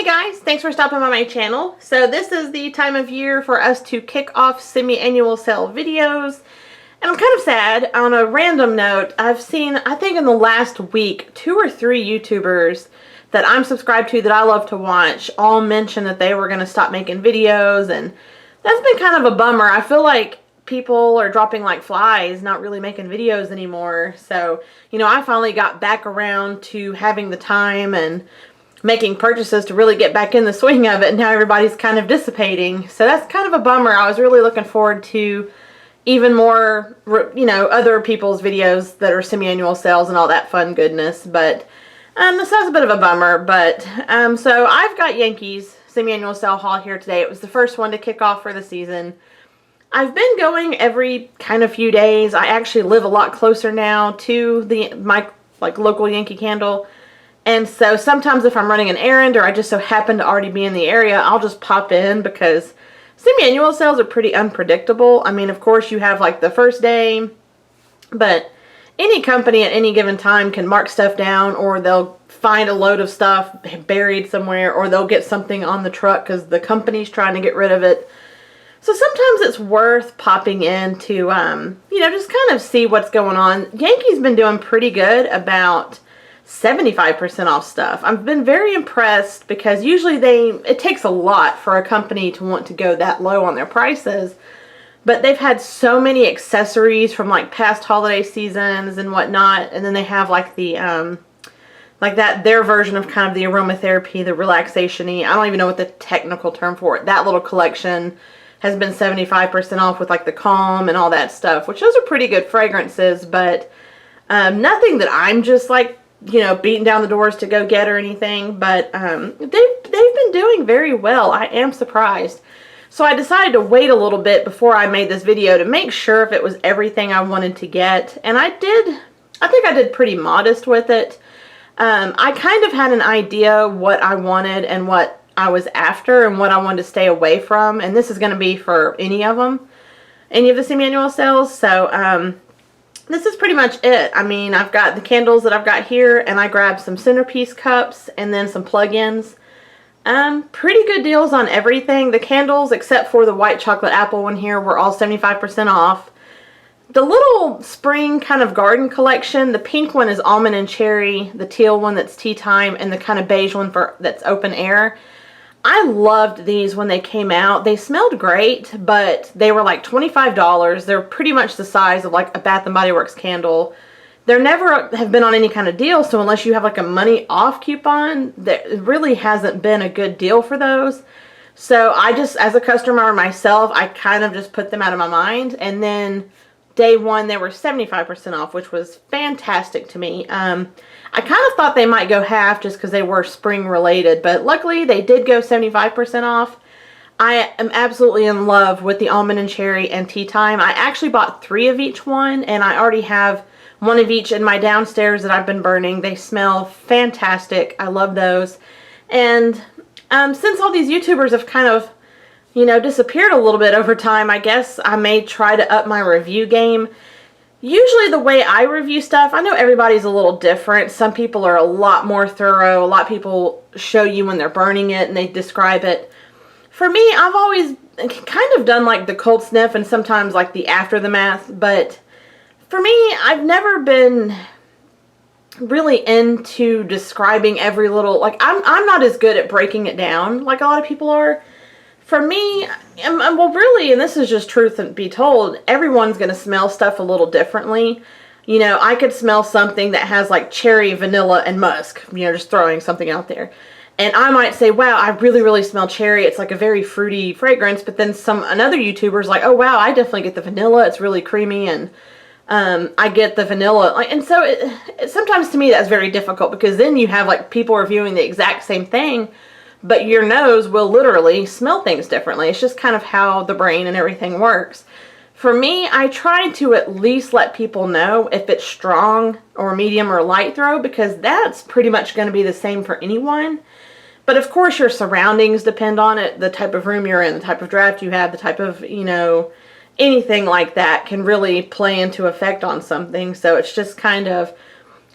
Hey guys, thanks for stopping by my channel. So this is the time of year for us to kick off semi-annual sale videos. And I'm kind of sad. On a random note, I've seen, I think in the last week, 2 or 3 YouTubers that I'm subscribed to that I love to watch all mention that they were going to stop making videos, and that's been kind of a bummer. I feel like people are dropping like flies, not really making videos anymore. So, I finally got back around to having the time and making purchases to really get back in the swing of it, and now everybody's kind of dissipating. So that's kind of a bummer. I was really looking forward to even more, other people's videos that are semi-annual sales and all that fun goodness. But this was a bit of a bummer. But so I've got Yankee's semi-annual sale haul here today. It was the first one to kick off for the season. I've been going every kind of few days. I actually live a lot closer now to my local Yankee Candle. And so sometimes if I'm running an errand or I just so happen to already be in the area, I'll just pop in because semi-annual sales are pretty unpredictable. I mean, of course, you have like the first day, but any company at any given time can mark stuff down, or they'll find a load of stuff buried somewhere, or they'll get something on the truck because the company's trying to get rid of it. So sometimes it's worth popping in to, just kind of see what's going on. Yankee's been doing pretty good about 75% off stuff. I've been very impressed because usually it takes a lot for a company to want to go that low on their prices, but they've had so many accessories from like past holiday seasons and whatnot, and then they have like the their version of kind of the aromatherapy, the relaxation-y, I don't even know what the technical term for it, that little collection has been 75% off with like the Calm and all that stuff, which those are pretty good fragrances, but nothing that I'm just like beating down the doors to go get or anything, but they've been doing very well. I am surprised. So I decided to wait a little bit before I made this video to make sure if it was everything I wanted to get, and I think I did pretty modest with it. I kind of had an idea what I wanted and what I was after and what I wanted to stay away from, and this is going to be for any of the semi-annual sales. So this is pretty much it. I mean, I've got the candles that I've got here, and I grabbed some centerpiece cups and then some plug-ins. Pretty good deals on everything. The candles, except for the white chocolate apple one here, were all 75% off. The little spring kind of garden collection, the pink one is almond and cherry, the teal one that's tea time, and the kind of beige one that's open air. I loved these when they came out. They smelled great, but they were like $25. They're pretty much the size of like a Bath & Body Works candle. They never have been on any kind of deal, so unless you have like a money off coupon, there really hasn't been a good deal for those. So I just, as a customer myself, I kind of just put them out of my mind. And then day one, they were 75% off, which was fantastic to me. I kind of thought they might go half just because they were spring related, but luckily they did go 75% off. I am absolutely in love with the almond and cherry and tea time. I actually bought 3 of each one, and I already have 1 of each in my downstairs that I've been burning. They smell fantastic. I love those. And since all these YouTubers have kind of, disappeared a little bit over time, I guess I may try to up my review game. Usually the way I review stuff, I know everybody's a little different. Some people are a lot more thorough. A lot of people show you when they're burning it and they describe it. For me, I've always kind of done like the cold sniff and sometimes like the aftermath, but for me, I've never been really into describing every little, I'm not as good at breaking it down like a lot of people are. For me, well, really, and this is just truth and be told, everyone's going to smell stuff a little differently. I could smell something that has like cherry, vanilla, and musk, just throwing something out there. And I might say, wow, I really, really smell cherry. It's like a very fruity fragrance. But then another YouTuber's like, oh, wow, I definitely get the vanilla. It's really creamy, and I get the vanilla. And so sometimes to me that's very difficult, because then you have like people reviewing the exact same thing, but your nose will literally smell things differently. It's just kind of how the brain and everything works. For me, I try to at least let people know if it's strong or medium or light throw, because that's pretty much going to be the same for anyone. But of course your surroundings depend on it, the type of room you're in, the type of draft you have, the type of, anything like that can really play into effect on something. So it's just kind of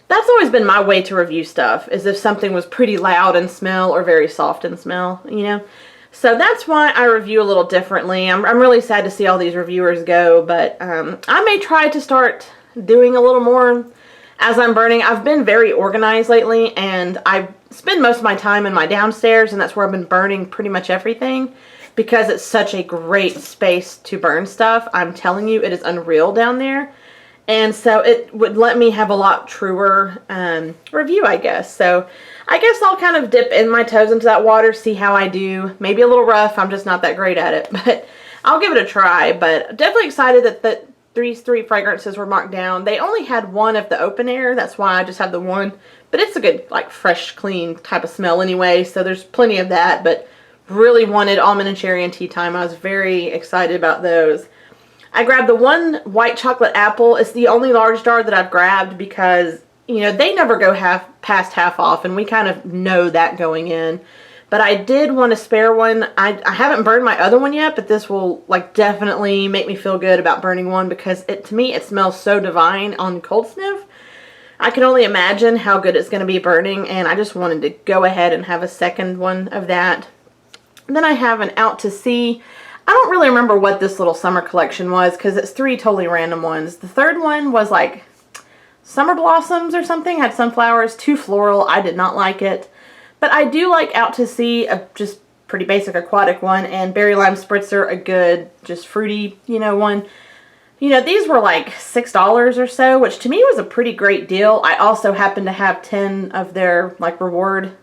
that's always been my way to review stuff, is if something was pretty loud in smell or very soft in smell, you know. So that's why I review a little differently. I'm really sad to see all these reviewers go, but I may try to start doing a little more as I'm burning. I've been very organized lately, and I spend most of my time in my downstairs, and that's where I've been burning pretty much everything, because it's such a great space to burn stuff. I'm telling you, it is unreal down there. And so it would let me have a lot truer review, I guess. So I guess I'll kind of dip in my toes into that water, see how I do. Maybe a little rough. I'm just not that great at it. But I'll give it a try. But definitely excited that these three fragrances were marked down. They only had one of the open air. That's why I just have the one. But it's a good, like, fresh, clean type of smell anyway. So there's plenty of that. But really wanted almond and cherry and tea time. I was very excited about those. I grabbed the one white chocolate apple. It's the only large jar that I've grabbed because, you know, they never go past half off, and we kind of know that going in. But I did want a spare one. I haven't burned my other one yet, but this will, like, definitely make me feel good about burning one, because to me it smells so divine on cold sniff. I can only imagine how good it's going to be burning, and I just wanted to go ahead and have a second one of that. And then I have an Out to Sea. I don't really remember what this little summer collection was, because it's three totally random ones. The third one was like summer blossoms or something, had sunflowers, too floral. I did not like it. But I do like Out to Sea, a just pretty basic aquatic one, and Berry Lime Spritzer, a good, just fruity, you know, one. You know, these were like $6 or so, which to me was a pretty great deal. I also happened to have 10 of their, like, reward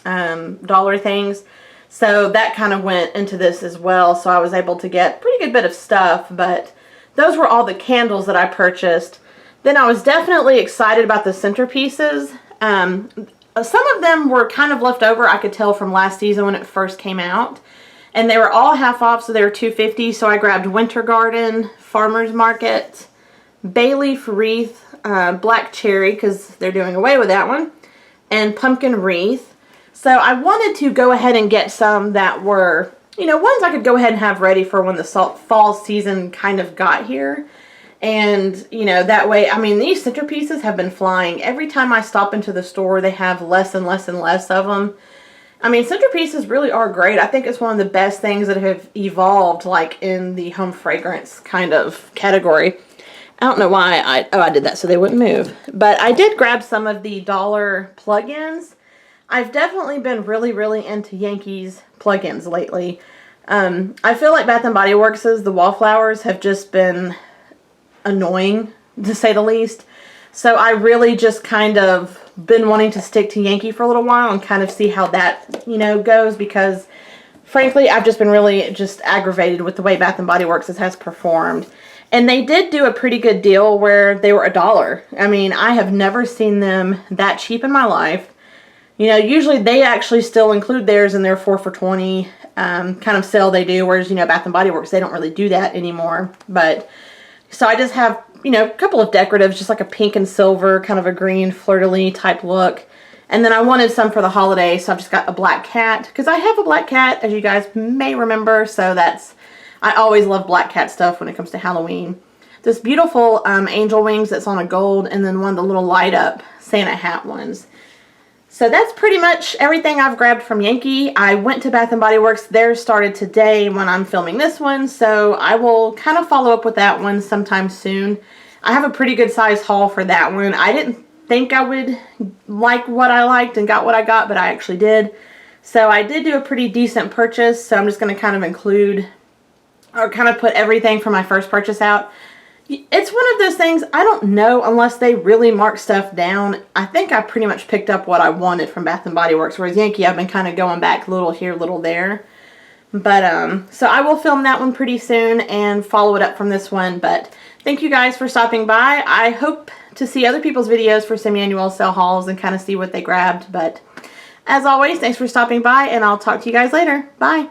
dollar things. So that kind of went into this as well. So I was able to get a pretty good bit of stuff. But those were all the candles that I purchased. Then I was definitely excited about the centerpieces. Some of them were kind of left over, I could tell, from last season when it first came out. And they were all half off, so they were $2.50. So I grabbed Winter Garden, Farmer's Market, Bay Leaf Wreath, Black Cherry, because they're doing away with that one, and Pumpkin Wreath. So I wanted to go ahead and get some that were, you know, ones I could go ahead and have ready for when the fall season kind of got here. And, you know, that way, I mean, these centerpieces have been flying. Every time I stop into the store, they have less and less and less of them. I mean, centerpieces really are great. I think it's one of the best things that have evolved, like, in the home fragrance kind of category. I don't know why I did that so they wouldn't move. But I did grab some of the dollar plug-ins. I've definitely been really, really into Yankee's plug-ins lately. I feel like Bath & Body Works' the Wallflowers have just been annoying, to say the least. So I really just kind of been wanting to stick to Yankee for a little while and kind of see how that, you know, goes, because frankly, I've just been really just aggravated with the way Bath & Body Works has performed. And they did do a pretty good deal where they were $1. I mean, I have never seen them that cheap in my life. You know, usually they actually still include theirs in their 4 for $20 kind of sale they do, whereas, you know, Bath & Body Works, they don't really do that anymore. But, so I just have, you know, a couple of decoratives, just like a pink and silver, kind of a green fleur-de-lis type look. And then I wanted some for the holiday, so I've just got a black cat, because I have a black cat, as you guys may remember, so that's, I always love black cat stuff when it comes to Halloween. This beautiful angel wings that's on a gold, and then one of the little light-up Santa hat ones. So that's pretty much everything I've grabbed from Yankee. I went to Bath & Body Works. Theirs started today when I'm filming this one, so I will kind of follow up with that one sometime soon. I have a pretty good size haul for that one. I didn't think I would like what I liked and got what I got, but I actually did. So I did do a pretty decent purchase, so I'm just going to kind of include, or kind of put everything from my first purchase out. It's one of those things, I don't know unless they really mark stuff down. I think I pretty much picked up what I wanted from Bath & Body Works, whereas Yankee, I've been kind of going back little here, little there. But, so I will film that one pretty soon and follow it up from this one. But thank you guys for stopping by. I hope to see other people's videos for semi-annual sale hauls and kind of see what they grabbed. But as always, thanks for stopping by, and I'll talk to you guys later. Bye.